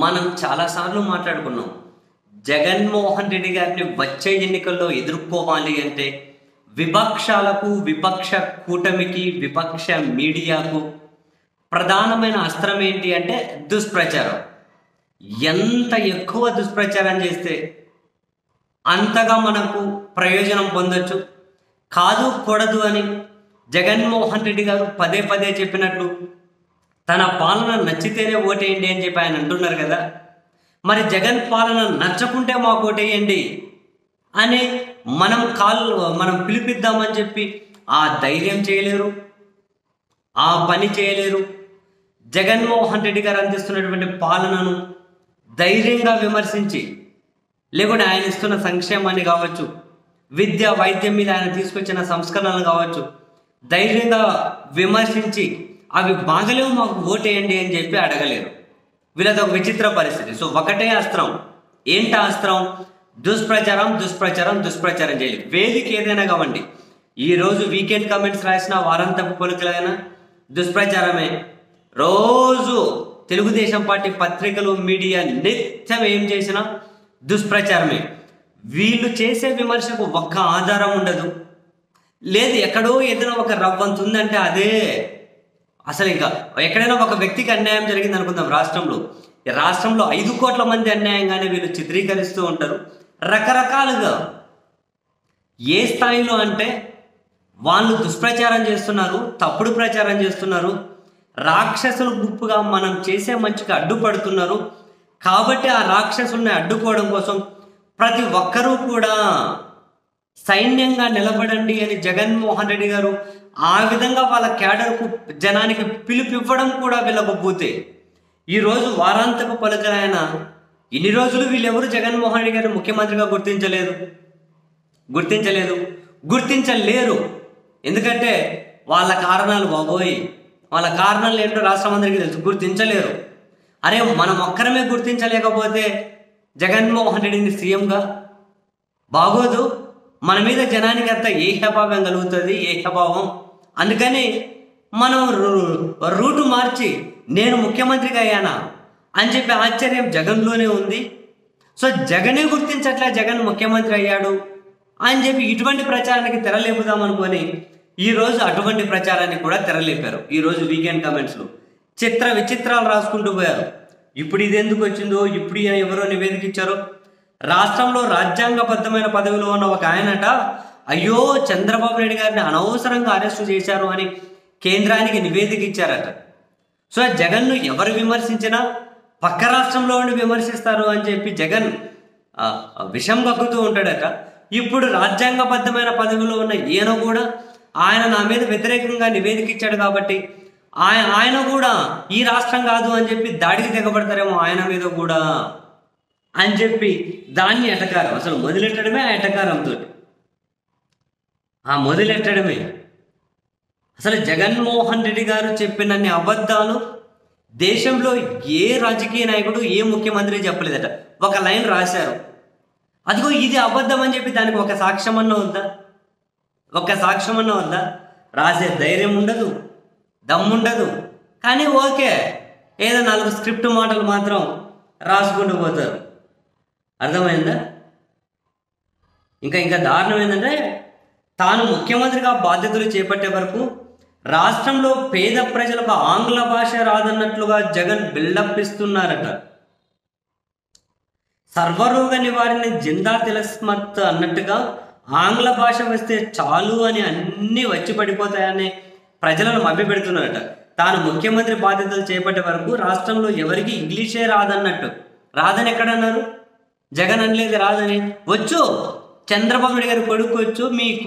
మనం చాలాసార్లు మాట్లాడుకున్నాం. జగన్మోహన్ రెడ్డి గారిని వచ్చే ఎన్నికల్లో ఎదుర్కోవాలి అంటే విపక్షాలకు, విపక్ష కూటమికి, విపక్ష మీడియాకు ప్రధానమైన అస్త్రం ఏంటి అంటే దుష్ప్రచారం. ఎంత ఎక్కువ దుష్ప్రచారం చేస్తే అంతగా మనకు ప్రయోజనం పొందొచ్చు. కాదు కూడదు అని జగన్మోహన్ రెడ్డి గారు పదే పదే చెప్పినట్లు తన పాలన నచ్చితేనే ఓటేయండి అని చెప్పి ఆయన అంటున్నారు కదా. మరి జగన్ పాలన నచ్చకుంటే మాకు ఓటేయండి అని మనం పిలిపిద్దామని చెప్పి ఆ ధైర్యం చేయలేరు, ఆ పని చేయలేరు. జగన్మోహన్ రెడ్డి గారు అందిస్తున్నటువంటి పాలనను ధైర్యంగా విమర్శించి, లేకుంటే ఆయన ఇస్తున్న సంక్షేమాన్ని కావచ్చు, విద్య వైద్యం మీద ఆయన తీసుకొచ్చిన సంస్కరణలు కావచ్చు, ధైర్యంగా విమర్శించి అవి బాగలేవు మాకు ఓటేయండి అని చెప్పి అడగలేరు. వీళ్ళది ఒక విచిత్ర పరిస్థితి. సో ఒకటే అస్త్రం. ఏంటి అస్త్రం? దుష్ప్రచారం, దుష్ప్రచారం, దుష్ప్రచారం చేయాలి. వేదిక ఏదైనా కావండి. ఈరోజు వీకెండ్ కామెంట్స్ రాసిన వారాంతపు పలుకులైనా దుష్ప్రచారమే. రోజు తెలుగుదేశం పార్టీ పత్రికలు, మీడియా నిత్యం ఏం చేసినా దుష్ప్రచారమే. వీళ్ళు చేసే విమర్శకు ఒక్క ఆధారం ఉండదు. లేదు, ఎక్కడో ఏదైనా ఒక రవ్వంత ఉందంటే అదే అసలు. ఇంకా ఎక్కడైనా ఒక వ్యక్తికి అన్యాయం జరిగింది అనుకుందాం రాష్ట్రంలో 5 కోట్ల మంది అన్యాయంగానే వీళ్ళు చిత్రీకరిస్తూ ఉంటారు రకరకాలుగా. ఏ స్థాయిలో అంటే వాళ్ళు దుష్ప్రచారం చేస్తున్నారు, తప్పుడు ప్రచారం చేస్తున్నారు, రాక్షసుల గుంపుగా మనం చేసే మంచికి అడ్డుపడుతున్నారు. కాబట్టి ఆ రాక్షసుల్ని అడ్డుకోవడం కోసం ప్రతి ఒక్కరూ కూడా సైన్యంగా నిలబడండి అని జగన్మోహన్ రెడ్డి గారు ఆ విధంగా వాళ్ళ క్యాడర్కు, జనానికి పిలుపివ్వడం కూడా వీళ్ళకపోతే ఈరోజు వారాంతపు పలుకలైన ఇన్ని రోజులు వీళ్ళెవరు జగన్మోహన్ రెడ్డి గారిని ముఖ్యమంత్రిగా గుర్తించలేరు. ఎందుకంటే వాళ్ళ కారణాలు వాళ్ళ కారణాలు ఏంటో రాష్ట్రం అందరికీ తెలుసు. గుర్తించలేరు. అరే, మనం ఒక్కరమే గుర్తించలేకపోతే జగన్మోహన్ రెడ్డిని సీఎంగా బాగోదు. మన మీద జనానికి అంతా ఏహభావం కలుగుతుంది, ఏహభావం. అందుకని మనం రూటు మార్చి నేను ముఖ్యమంత్రిగా అయ్యానా అని చెప్పి ఆశ్చర్యం జగన్లోనే ఉంది. సో జగనే గుర్తించట్లే జగన్ ముఖ్యమంత్రి అయ్యాడు అని చెప్పి ఇటువంటి ప్రచారానికి తెరలేపుదాం అనుకొని ఈరోజు అటువంటి ప్రచారాన్ని కూడా తెరలేపారు. ఈరోజు వీకెండ్ కామెంట్స్లో చిత్ర విచిత్రాలు రాసుకుంటూ పోయారు. ఇప్పుడు ఇది ఎందుకు వచ్చిందో, ఇప్పుడు ఎవరో నివేదిక ఇచ్చారో. రాష్ట్రంలో రాజ్యాంగబద్ధమైన పదవిలో ఉన్న ఒక ఆయనట, అయ్యో చంద్రబాబు నాయుడు గారిని అనవసరంగా అరెస్టు చేశారు అని కేంద్రానికి నివేదిక ఇచ్చారట. సో జగన్ను ఎవరు విమర్శించినా పక్క రాష్ట్రంలో ఉండి విమర్శిస్తారు అని చెప్పి జగన్ విషం కక్కుతూ ఉంటాడట. ఇప్పుడు రాజ్యాంగబద్ధమైన పదవిలో ఉన్న ఈయన కూడా ఆయన నా మీద వ్యతిరేకంగా నివేదిక ఇచ్చాడు కాబట్టి ఆయన కూడా ఈ రాష్ట్రం కాదు అని చెప్పి దాడికి తెగబడతారేమో ఆయన మీద కూడా అని చెప్పి దాన్ని ఎటకారం, అసలు మొదలెట్టడమే ఆ ఎటకారంతో. అసలు జగన్మోహన్ రెడ్డి గారు చెప్పినన్ని అబద్ధాలు దేశంలో ఏ రాజకీయ నాయకుడు, ఏ ముఖ్యమంత్రి చెప్పలేదట. ఒక లైన్ రాశారు, అదిగో ఇది అబద్ధం అని చెప్పి దానికి ఒక సాక్ష్యమన్నా ఉందా? రాసే ధైర్యం ఉండదు, దమ్ముండదు. కానీ ఓకే, ఏదో 4 స్క్రిప్ట్ మాటలు మాత్రం రాసుకుంటూ పోతారు. అర్థమైందా? ఇంకా దారుణం ఏంటంటే, తాను ముఖ్యమంత్రిగా బాధ్యతలు చేపట్టే వరకు రాష్ట్రంలో పేద ప్రజలకు ఆంగ్ల భాష రాదన్నట్లుగా జగన్ బిల్డప్ ఇస్తున్నారట. సర్వరోగ నివారణ జిందా తిలస్మత్ అన్నట్టుగా ఆంగ్ల భాష వస్తే చాలు అని అన్నీ వచ్చి పడిపోతాయని ప్రజలను మభ్యపెడుతున్నారట. తాను ముఖ్యమంత్రి బాధ్యతలు చేపట్టే వరకు రాష్ట్రంలో ఎవరికి ఇంగ్లీషే రాదని ఎక్కడన్నారు? జగన్ అనలేదు రాదని. వచ్చు, చంద్రబాబు నాయుడు గారి కొడుకు వచ్చు,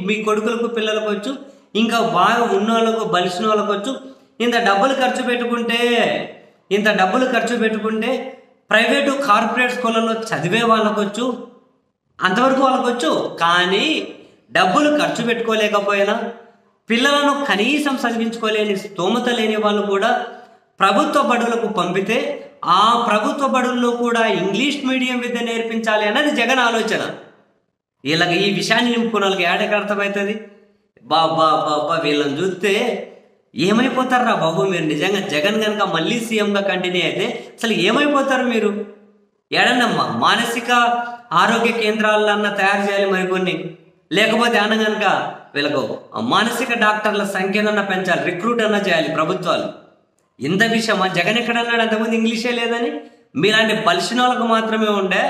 మీ కొడుకులకు, పిల్లలకు వచ్చు, ఇంకా బాగా ఉన్న వాళ్ళకు, బలిసిన వాళ్ళకు వచ్చు. ఇంత డబ్బులు ఖర్చు పెట్టుకుంటే ప్రైవేటు కార్పొరేట్ స్కూళ్ళలో చదివే వాళ్ళకొచ్చు, అంతవరకు వాళ్ళకొచ్చు. కానీ డబ్బులు ఖర్చు పెట్టుకోలేకపోయినా, పిల్లలను కనీసం చదివించుకోలేని స్తోమత లేని వాళ్ళు కూడా ప్రభుత్వ బడులకు పంపితే ఆ ప్రభుత్వ బడుల్లో కూడా ఇంగ్లీష్ మీడియం విద్య నేర్పించాలి అన్నది జగన్ ఆలోచన. ఈ విషయాన్ని నింపుకున్న వాళ్ళకి ఏడకి అర్థమవుతుంది? బాబా వీళ్ళని చూస్తే ఏమైపోతారా బాబు మీరు? నిజంగా జగన్ కనుక మళ్ళీ సీఎంగా కంటిన్యూ అయితే అసలు ఏమైపోతారు మీరు? ఏడన్నమ్మా మానసిక ఆరోగ్య కేంద్రాలన్నా తయారు చేయాలి మరికొన్ని, లేకపోతే అన్న కనుక వీళ్ళకు మానసిక డాక్టర్ల సంఖ్యనన్నా పెంచాలి, రిక్రూట్ అన్నా చేయాలి ప్రభుత్వాలు. ఇంత విషయమా? జగన్ ఎక్కడన్నాడు అంతకుముందు ఇంగ్లీషే లేదని? మీలాంటి బలిసిన వాళ్ళకు మాత్రమే ఉండే,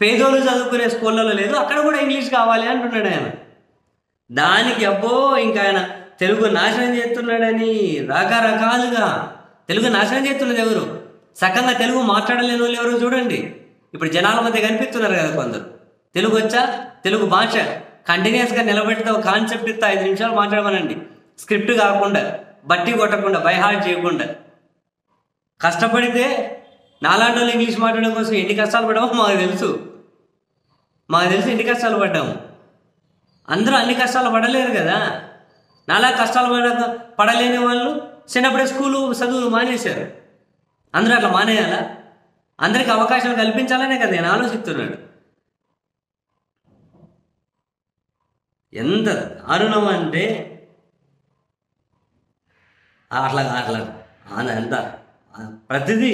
పేదోళ్ళు చదువుకునే స్కూళ్ళలో లేదు, అక్కడ కూడా ఇంగ్లీష్ కావాలి అంటున్నాడు ఆయన. దానికి అబ్బో ఇంకా ఆయన తెలుగు నాశనం చేస్తున్నాడని రకరకాలుగా. తెలుగు నాశనం చేస్తున్నది ఎవరు? సకంగా తెలుగు మాట్లాడలేని వాళ్ళు ఎవరు చూడండి. ఇప్పుడు జనాల మధ్య కనిపిస్తున్నారు కదా కొందరు. తెలుగు వచ్చా, తెలుగు భాష కంటిన్యూస్గా నిలబెడతా, కాన్సెప్ట్ ఇస్తా 5 నిమిషాలు మాట్లాడమనండి, స్క్రిప్ట్ కాకుండా, బట్టి కొట్టకుండా, బై హార్ట్ చేయకుండా. కష్టపడితే నాలాంటి వాళ్ళు ఇంగ్లీష్ మాట్లాడడం కోసం ఎన్ని కష్టాలు పడ్డామో మాకు తెలుసు ఎన్ని కష్టాలు పడ్డాము. అందరూ అన్ని కష్టాలు పడలేరు కదా. నాలా కష్టాలు పడలేని వాళ్ళు చిన్నప్పుడే స్కూలు చదువులు మానేశారు. అందరూ అట్లా మానేయాలా? అందరికి అవకాశాలు కల్పించాలనే కదా నేను ఆలోచిస్తున్నాడు. ఎంత దారుణం అంటే అట్లా ఎంత ప్రతిదీ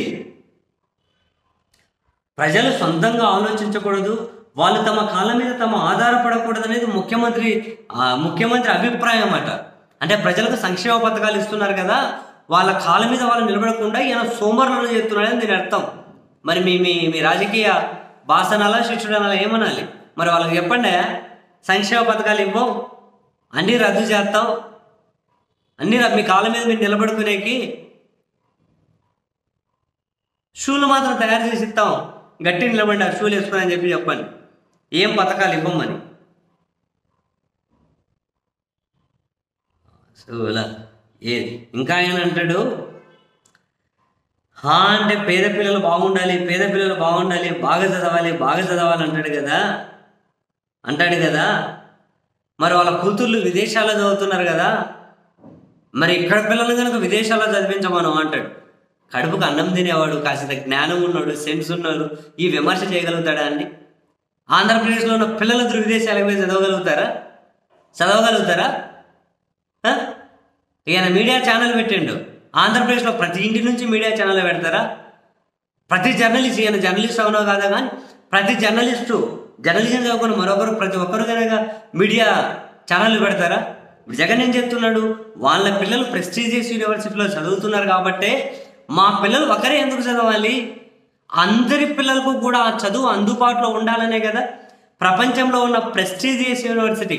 ప్రజలు సొంతంగా ఆలోచించకూడదు, వాళ్ళు తమ కాళ్ళ మీద తమ ఆధారపడకూడదు అనేది ముఖ్యమంత్రి అభిప్రాయం అట. అంటే ప్రజలకు సంక్షేమ పథకాలు ఇస్తున్నారు కదా, వాళ్ళ కాళ్ళ మీద వాళ్ళు నిలబడకుండా ఈయన సోమరులను చేస్తున్నాడని దీని అర్థం. మరి మీ రాజకీయ భాషనాలా, శిక్షుడనాలా ఏమనాలి? మరి వాళ్ళకి చెప్పండి, సంక్షేమ పథకాలు ఇవ్వవు, అన్నీ రద్దు చేస్తావు, అన్నీ మీ కాళ్ళ మీద మీరు నిలబడుకునేకి షూలు మాత్రం తయారు చేసి ఇస్తాం, గట్టి నిలబడి ఆ షూలు వేసుకుని అని చెప్పండి. ఏం పథకాలు ఇవ్వమని. సో ఇలా ఇంకా ఆయన అంటాడు, అంటే పేద పిల్లలు బాగుండాలి, బాగా చదవాలి అంటాడు కదా. మరి వాళ్ళ కూతుర్లు విదేశాల్లో చదువుతున్నారు కదా, మరి ఇక్కడ పిల్లలు కనుక విదేశాల్లో చదివించమను అంటాడు. కడుపుకు అన్నం తినేవాడు, కాసిన జ్ఞానం ఉన్నాడు, సెన్స్ ఉన్నాడు ఈ విమర్శ చేయగలుగుతాడా అండి? ఆంధ్రప్రదేశ్లో ఉన్న పిల్లలందరూ విదేశాలకు పోయి చదవగలుగుతారా? ఈయన మీడియా ఛానల్ పెట్టిండు, ఆంధ్రప్రదేశ్లో ప్రతి ఇంటి నుంచి మీడియా ఛానల్ పెడతారా? ప్రతి జర్నలిస్ట్, ఈయన జర్నలిస్ట్ అవునో కాదా కానీ ప్రతి జర్నలిజం చదువుకున్న మరొకరు ప్రతి ఒక్కరు కనుక మీడియా ఛానళ్ళు పెడతారా? జగన్ ఏం చెప్తున్నాడు, వాళ్ళ పిల్లలు ప్రెస్టీజియస్ యూనివర్సిటీలో చదువుతున్నారు కాబట్టే మా పిల్లలు ఒకరే ఎందుకు చదవాలి, అందరి పిల్లలకు కూడా ఆ చదువు అందుబాటులో ఉండాలనే కదా ప్రపంచంలో ఉన్న ప్రెస్టీజియస్ యూనివర్సిటీ.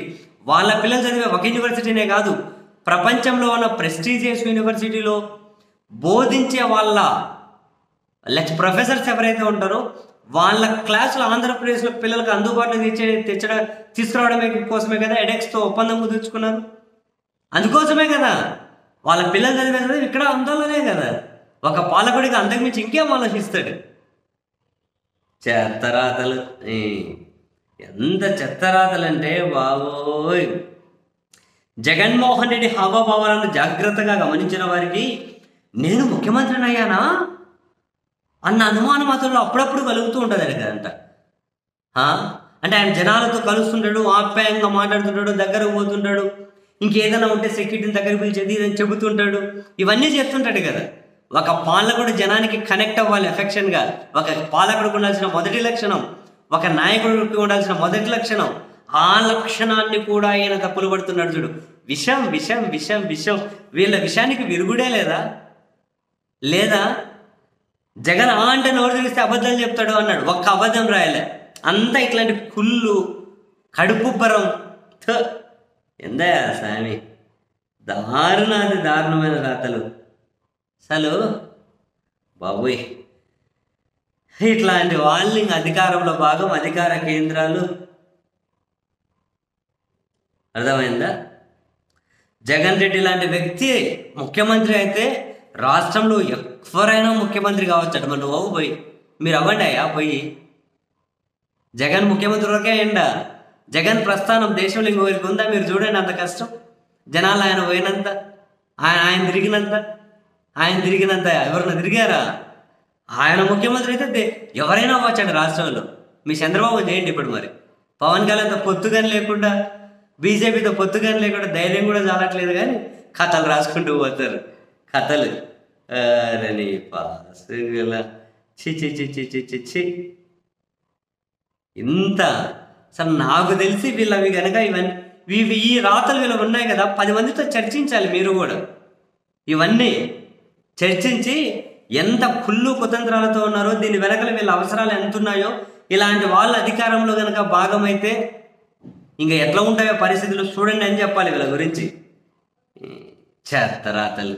వాళ్ళ పిల్లలు చదివే ఒక యూనివర్సిటీనే కాదు, ప్రపంచంలో ఉన్న ప్రెస్టీజియస్ యూనివర్సిటీలో బోధించే వాళ్ళ ప్రొఫెసర్స్ ఎవరైతే ఉంటారో వాళ్ళ క్లాసులు ఆంధ్రప్రదేశ్లో పిల్లలకు అందుబాటులో తీసుకురావడమే కోసమే కదా ఎడెక్స్తో ఒప్పందం కుదుర్చుకున్నారు. అందుకోసమే కదా వాళ్ళ పిల్లలు చదివేది ఇక్కడ అందాలనే కదా. ఒక పాలకుడికి అంతకుమించి ఇంకేం ఆలోచిస్తాడు? చెత్తరాతలు, ఎంత చెత్తరాతలు అంటే బాబోయ్. జగన్మోహన్ రెడ్డి హావభావాలను జాగ్రత్తగా గమనించిన వారికి నేను ముఖ్యమంత్రిని అయ్యానా అన్న అనుమానం అతను అప్పుడప్పుడు కలుగుతూ ఉంటుంది కదంట. అంటే ఆయన జనాలతో కలుస్తుంటాడు, ఆప్యాయంగా మాట్లాడుతుంటాడు, దగ్గరకు పోతుంటాడు, ఇంకేదైనా ఉంటే సెక్యూరిటీని దగ్గర పిలిచేది ఇదని చెబుతుంటాడు, ఇవన్నీ చేస్తుంటాడు కదా. ఒక పాలకుడు జనానికి కనెక్ట్ అవ్వాలి ఎఫెక్షన్గా. ఒక పాలకుడికి ఉండాల్సిన మొదటి లక్షణం, ఒక నాయకుడికి ఉండాల్సిన మొదటి లక్షణం, ఆ లక్షణాన్ని కూడా ఆయన తప్పులు పడుతున్నాడు చూడు. విషం విషం విషం విషం వీళ్ళ విషయానికి విరుగుడే లేదా? జగన్ అంటే నోరు తెలిస్తే అబద్ధాలు చెప్తాడు అన్నాడు, ఒక్క అబద్ధం రాయలే. అంతా ఇట్లాంటి కుళ్ళు, కడుపుబ్బరం, ఎందా స్వామి, దారుణమైన రాతలు అసలు బాబోయ్. ఇట్లాంటి వాళ్ళని అధికారంలో భాగం, అధికార కేంద్రాలు, అర్థమైందా? జగన్ రెడ్డి లాంటి వ్యక్తి ముఖ్యమంత్రి అయితే రాష్ట్రంలో ఎవరైనా ముఖ్యమంత్రి కావచ్చట. మరి నువ్వు పోయి మీరు అవ్వండి అయ్యా పోయి. జగన్ ముఖ్యమంత్రి వరకే అయ్యండా? జగన్ ప్రస్థానం దేశంలో ఇంకొకరికి ఉందా? మీరు చూడండి అంత కష్టం. జనాలు ఆయన పోయినంత, ఆయన తిరిగినంత ఎవరన్నా తిరిగారా? ఆయన ముఖ్యమంత్రి అయితే ఎవరైనా అవ్వచ్చండి రాష్ట్రంలో. మీ చంద్రబాబు చేయండి ఇప్పుడు. మరి పవన్ కళ్యాణ్తో పొత్తుగాని లేకుండా, బీజేపీతో పొత్తుగాని లేకుండా ధైర్యం కూడా చాలట్లేదు కానీ కథలు రాసుకుంటూ పోతారు. కథలు రని పాసుగల చి చి చి చి చి చి చి ఇంత అసలు నాకు తెలిసి వీళ్ళవి కనుక ఇవన్నీ ఈ రాతలు వీళ్ళు ఉన్నాయి కదా, 10 మందితో చర్చించాలి మీరు కూడా. ఇవన్నీ చర్చించి ఎంత కుళ్ళు కుతంత్రాలతో ఉన్నారో, దీని వెనకల వీళ్ళ అవసరాలు ఎంత ఉన్నాయో, ఇలాంటి వాళ్ళ అధికారంలో కనుక భాగమైతే ఇంకా ఎట్లా ఉంటాయో పరిస్థితులు చూడండి అని చెప్పాలి వీళ్ళ గురించి. చెత్త రాతలు.